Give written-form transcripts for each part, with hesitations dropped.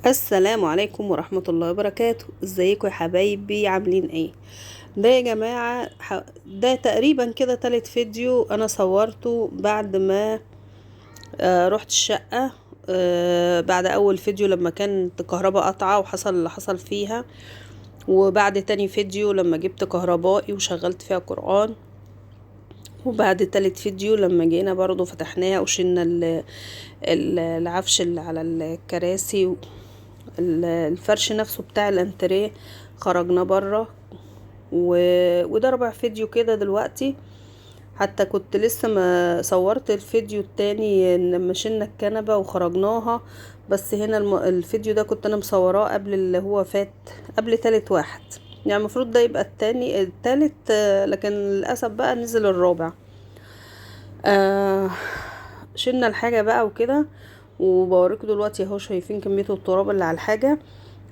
السلام عليكم ورحمة الله وبركاته. ازيكم يا حبايبي؟ عاملين ايه؟ ده يا جماعة ده تقريبا كده تالت فيديو انا صورته بعد ما رحت الشقة. بعد اول فيديو لما كانت الكهرباء قطعة وحصل اللي حصل فيها، وبعد تاني فيديو لما جبت كهربائي وشغلت فيها قرآن، وبعد تالت فيديو لما جينا برضو فتحناها وشلنا العفش اللي على الكراسي، الفرش نفسه بتاع الانتريه خرجنا بره. وده رابع فيديو كده دلوقتي. حتى كنت لسه ما صورت الفيديو التاني لما شلنا الكنبة وخرجناها، بس هنا الفيديو ده كنت انا مصوراه قبل اللي هو فات، قبل تالت واحد. يعني المفروض ده يبقى التالت، لكن للأسف بقى نزل الرابع. شلنا الحاجة بقى وكده، وبوريكم دلوقتي اهو، شايفين كمية التراب اللي على الحاجة.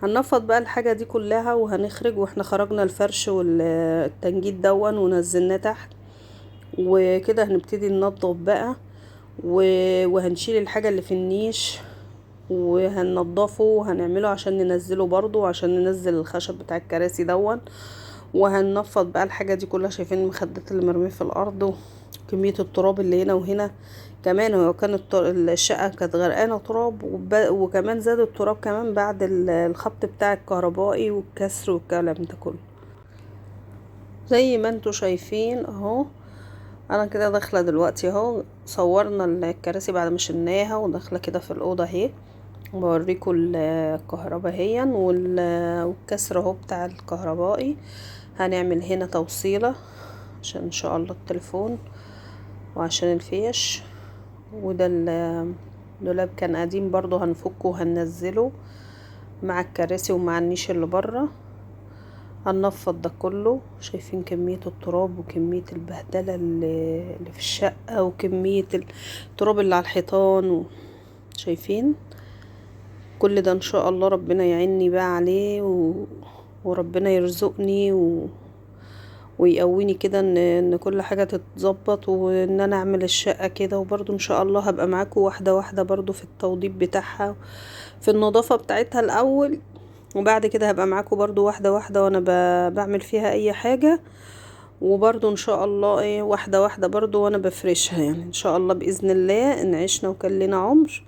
هننفض بقى الحاجة دي كلها وهنخرج، واحنا خرجنا الفرش والتنجيد دون ونزلناه تحت، وكده هنبتدي ننضف بقى. وهنشيل الحاجة اللي في النيش وهننضفه وهنعمله عشان ننزله برضو، عشان ننزل الخشب بتاع الكراسي دون. وهننفض بقى الحاجة دي كلها. شايفين المخدات اللي مرمية في الارض وكمية التراب اللي هنا وهنا كمان. هو كان الشقة كانت غرقانة تراب، وكمان زاد التراب كمان بعد الخبط بتاع الكهربائي والكسر والكلام ده كله. زي ما انتوا شايفين اهو، انا كده داخلة دلوقتي اهو. صورنا الكراسي بعد ما شلناها وداخلة كده في الأوضة اهي، بوريكم الكهرباء اهي والكسر اهو بتاع الكهربائي. هنعمل هنا توصيلة عشان ان شاء الله التليفون وعشان الفيش. وده الدولاب كان قديم برضو، هنفكه وهننزله مع الكراسي ومع النيش اللي بره. هننفض ده كله. شايفين كمية التراب وكمية البهدلة اللي في الشقة، وكمية التراب اللي على الحيطان. شايفين كل ده؟ ان شاء الله ربنا يعيني بقى عليه وربنا يرزقني ويقويني كده ان كل حاجة تتظبط، وان انا اعمل الشقة كده. وبرضو ان شاء الله هبقى معاكم واحدة واحدة برضو في التوضيب بتاعها، في النظافة بتاعتها الاول، وبعد كده هبقى معاكم برضو واحدة واحدة وانا بعمل فيها اي حاجة. وبرضو ان شاء الله ايه، واحدة واحدة برضو وانا بفرشها. يعني ان شاء الله بإذن الله ان عشنا وكان لنا عمر،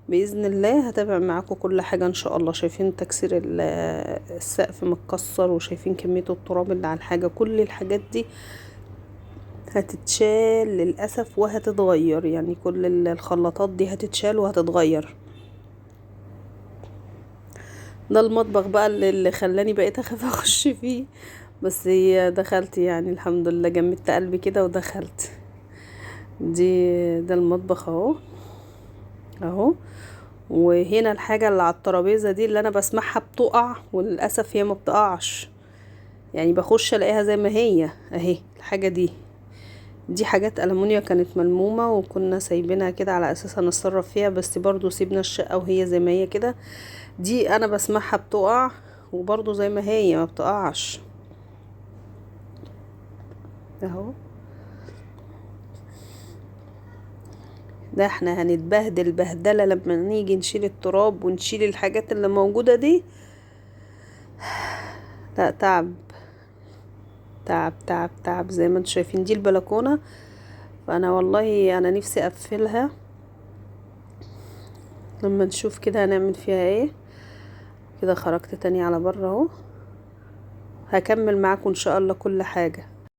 بإذن الله هتابع معاكم كل حاجة ان شاء الله. شايفين تكسير السقف متكسر، وشايفين كمية التراب اللي على الحاجة. كل الحاجات دي هتتشال للأسف وهتتغير، يعني كل الخلاطات دي هتتشال وهتتغير. ده المطبخ بقى اللي خلاني بقيت اخاف اخش فيه، بس هي دخلت يعني الحمد لله، جمدت قلبي كده ودخلت. ده المطبخ اهو اهو. وهنا الحاجة اللي على الترابيزة دي اللي انا بسمعها بتقع، وللأسف هي ما بتقعش، يعني بخش الاقيها زي ما هي اهي. الحاجة دي حاجات ألمونيا كانت ملمومة، وكنا سايبينها كده على اساس هنتصرف فيها، بس برضو سيبنا الشقة وهي زي ما هي كده. دي انا بسمعها بتقع، وبرضو زي ما هي ما بتقعش اهو. ده احنا هنتبهدل بهدلة لما نيجي نشيل التراب ونشيل الحاجات اللي موجودة دي. لا، تعب تعب تعب تعب. زي ما انتم شايفين دي البلكونة، فانا والله انا نفسي اقفلها لما نشوف كده هنعمل فيها ايه. كده خرجت تاني على بره اهو، هكمل معاكم ان شاء الله كل حاجة.